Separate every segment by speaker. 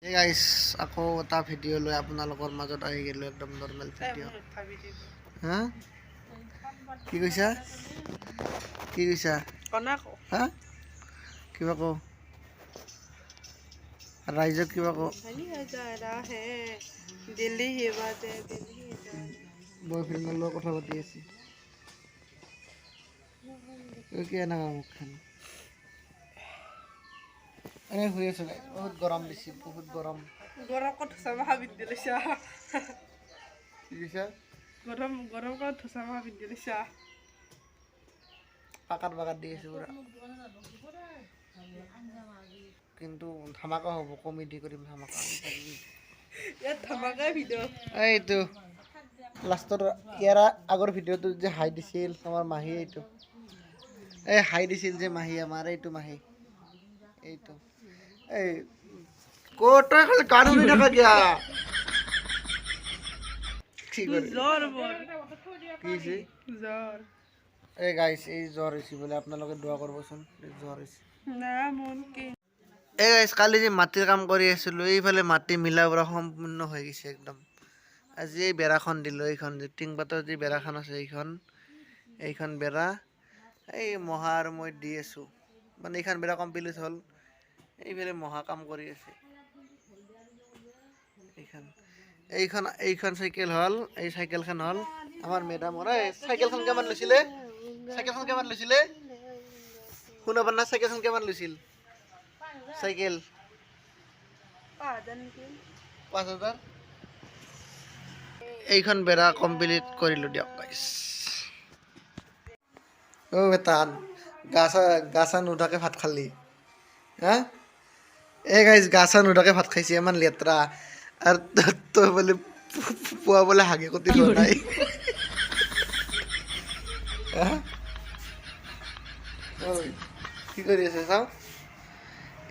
Speaker 1: Hey guys, আকৌ এটা video' লৈ আপোনালোকৰ মাজত আহি গ'লো একদম নৰ্মেল ভিডিঅ'। হা? কি কৈছা? কি কৈছা? হা? কিবা কওঁ? ৰাইজক কিবা কওঁ? বয়ফ্ৰেণ্ডৰ লগত কথা পাতি আছে। কি এনেকা মুখখন? এনে শুই আছো গাইছ, বহুত গৰম দিছে, বহুত গৰম।
Speaker 2: গৰম ক'ত ধোচা মাখা পিন্ধি লৈছা?
Speaker 1: কি কৈছা?
Speaker 2: গৰম ক'ত ধোচা মাখা পিন্ধি লৈছা?
Speaker 1: পাকাত দি আছে পুৰা। কিন্তু ধামাকা হ'ব, কমেডি কৰিম ধামাকা।
Speaker 2: ইয়াত ধামাকাই ভিডিঅ'।
Speaker 1: এইটো লাষ্টৰ ইয়াৰ আগৰ ভিডিঅ'টো যে হাই দিছিল আমাৰ মাহী, এইটো এই হাই দিছিল যে মাহী, আমাৰ এইটো মাহী, এইটো এই ক'ত তই খালি গান শুনি থাকা কিয়া? কি কৰি
Speaker 2: জ্বৰ মোৰ।
Speaker 1: কি হৈছে?
Speaker 2: জ্বৰ।
Speaker 1: এই গাইছ, এই জ্বৰ হৈছে বোলে, আপোনালোকে দোৱা কৰিবচোন, জ্বৰ হৈছে।
Speaker 2: না মোৰ কি?
Speaker 1: এই গাইছ, কালি যে মাটিৰ কাম কৰি আছিলোঁ, এইফালে মাটি মিলা পৰা সম্পূৰ্ণ হৈ গৈছে একদম। আজি এই বেৰাখন দিলোঁ, এইখন যে টিংপাতৰ যি বেৰাখন আছে এইখন বেৰা এই মহা আৰু মই দি আছোঁ, মানে এইখন বেৰা কমপ্লিট হ'ল। এইফালে মহা কাম কৰি আছে। এইখন চাইকেল হ'ল, এই চাইকেলখন হ'ল আমাৰ মেডামৰ। চাইকেলখন কিমান লৈছিলে? শুনা পান না, চাইকেলখন কিমান লৈছিল? চাইকেল 5,000। এইখন বেৰা কমপ্লিট কৰিলোঁ দিয়ক গাইছ। অ' বেটান, গা চা নোধোৱাকৈ ভাত খালি? হা? এই গাইছ, গা চা নোধোৱাকৈ ভাত খাইছে, ইমান লেতেৰা। আৰু তই বোলে পুৱা বোলে হাগি কটি ধোৱা নাই। কি কৰি আছে চাওঁ?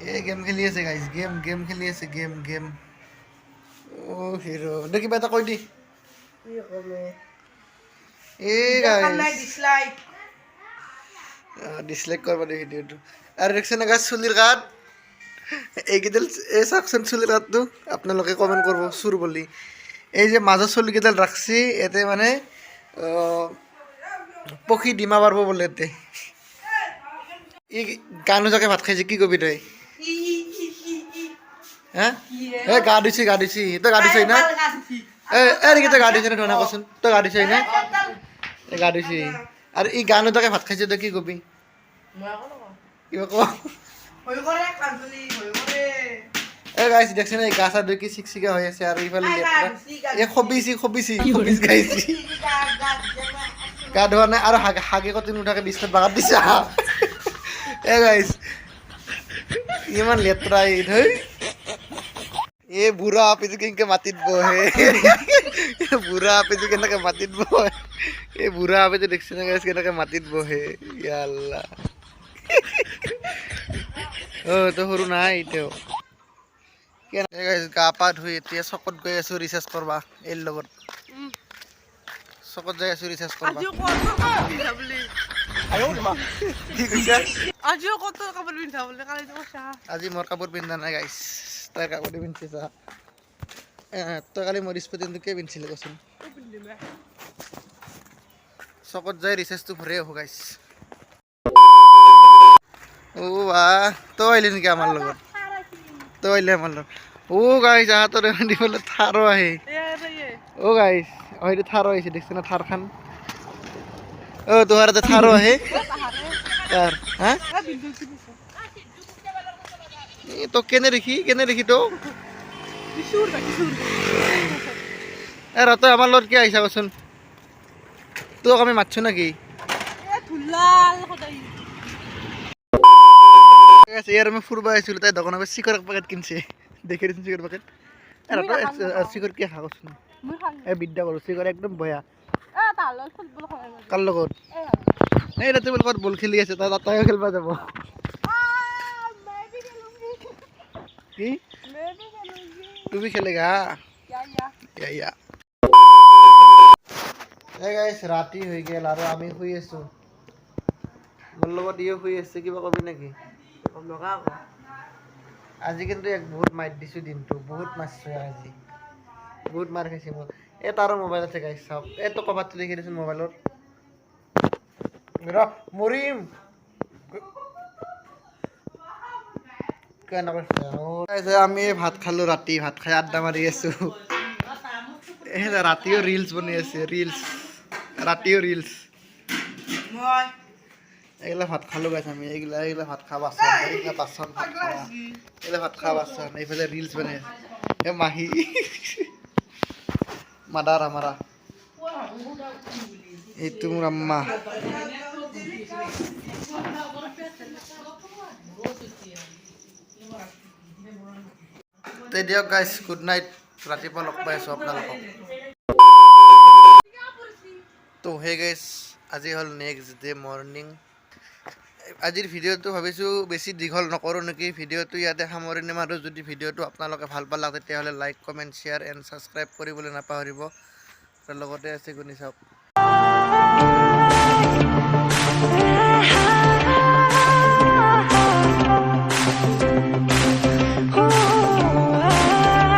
Speaker 1: এই গেম খেলি আছে গাইছ, গেম খেলি আছে, গেম। অ' হিৰো, দে কিবা এটা কৈ দি। এই গাইছ, ডিছলাইক কৰিব দে ভিডিঅ'টো। আৰু দেখিছেনে গাইছ চুলিৰ কাট? এইকেইডাল এই চাওকচোন চুলিৰ কাটটো, আপোনালোকে কমেণ্ট কৰিব চুৰ বুলি। এই যে মাজৰ চুলিকেইডাল ৰাখছি, ইয়াতে মানে পক্ষী ডিমা পাৰব বোলে ইয়াতে। ই গা নোধোৱাকৈ ভাত খাইছে, কি কবি তই? হা? এই গা ধুইছি, তই গা ধুইছ না? তই গা ধুইছ নে ধোৱা নাই কচোন? তই গা ধুইছ না? গা ধুইছি। আৰু ই গা নোধোৱাকৈ ভাত খাইছে, তই কি কবি? কিবা ক। এই গাইছ, দেখছে না গা চা ধুই কি চিকচিকা হৈ আছে, আৰু ইফালে লেতেৰা। খবিছি গাইছি। গা ধোৱা নাই আৰু হাগে কটি নোধোৱাকৈ বিছনাত বাগাত দিছা। এ গাইছ, ইমান লেতেৰা এই ধৈ। এই বুঢ়া আপিটো কেনেকে মাটিত বহে, বুঢ়া আপিটো কেনেকে মাটিত বহে। এই বুঢ়া আপিটো দেখছি না গাইছ কেনেকে মাটিত বহে, ইয়া আল্লাহ। অ' তই সৰু নাই এতিয়াও। গা পা ধুই এতিয়া চকত গৈ আছোঁ ৰিচাৰ্জ কৰবা, এইৰ লগত। চকত যাই আছোঁ ৰিচাৰ্জ কৰবা। কি কৈছা?
Speaker 2: আজিও কত কাপোৰ পিন্ধা বোলে, কালি কৈছা।
Speaker 1: আজি মোৰ কাপোৰ পিন্ধা নাই গাইছ, তাই কাপোৰ পিন্ধিছে চা। তই কালি মোৰ স্পৰ্টিংটো কিয় পিন্ধিছিলি কচোন? চকত যাই ৰিচাৰ্জটো ভৰাই আহোঁ গাইছ। অ' বাহ, তই আহিলি নেকি আমাৰ লগত? তই আহিলি আমাৰ লগত। অ' গাইছ, আহাতৰ দিবলৈ থাৰো আহে। অ' গাইছ, হয়তো থাৰো আহিছে, দেখছি না থাৰখান? অ' তোহাৰ তাতে থাৰো আহে? হা? তোক কেনে দেখি তোক? তই আমাৰ লগত কিয় আহিছা কচোন? তোক আমি মাতছো নেকি? ইয়াৰ আমি ফুৰবা আহিছিলোঁ, তাই দোকানৰ পৰা চিখৰ এক পেকেট কিনছে। দেখি দেচোন চিখৰ পেকেট। চিখৰ কি খা কচোন? এই বিদ্যা কৰোঁ, চিখৰ একদম বয়া। কাৰ লগত? এই তাতে বোলে ক'ত বল খেলি আছে, তাইও খেলিব যাব। কি? তুমি খেলেগা? ইয়া। এই গাইছ, ৰাতি হৈ গ'ল আৰু আমি শুই আছোঁ। মোৰ লগত ইও শুই আছে, কিবা কবি নেকি? আজি কিন্তু এক বহুত মাইট দিছোঁ দিনটো বহুত মাৰছোঁ আজি বহুত মাৰ খাইছে মোৰ এই তাৰো মোবাইল আছে গাইছ চাওক এইটো ক'ৰবাত লিখি দিছোঁ মোবাইলত ৰ মৰিম আমি ভাত খালোঁ ৰাতি ভাত খাই আড্ডা মাৰি আছোঁ ৰাতিও ৰিলচ বনাই আছে ৰিলচ ৰাতিও ৰিলচ এইগিলা ভাত খালোঁ গাইছ আমি এইগিলা ভাত খাব বাচন এইগিলা বাচন ভাত খাবা এইগিলা ভাত খাব বাচন এইফালে ৰিলচ বনাই আছে এই মাহী মাদাৰ আমাৰা এইটো মোৰ আম্মা দিয়ক গাইছ গুড নাইট ৰাতিপুৱা লগ পাই আছোঁ আপোনালোকক তো হে গাইছ আজি হ'ল নেক্সট ডে মৰ্ণিং আজিৰ ভিডিঅ'টো ভাবিছোঁ বেছি দীঘল নকৰোঁ নেকি ভিডিঅ'টো ইয়াতে সামৰি নিম আৰু যদি ভিডিঅ'টো আপোনালোকে ভাল পালে তেতিয়াহ'লে like comment share and subscribe কৰিবলৈ নাপাহৰিব তাৰ লগতে আছে শুনি চাওক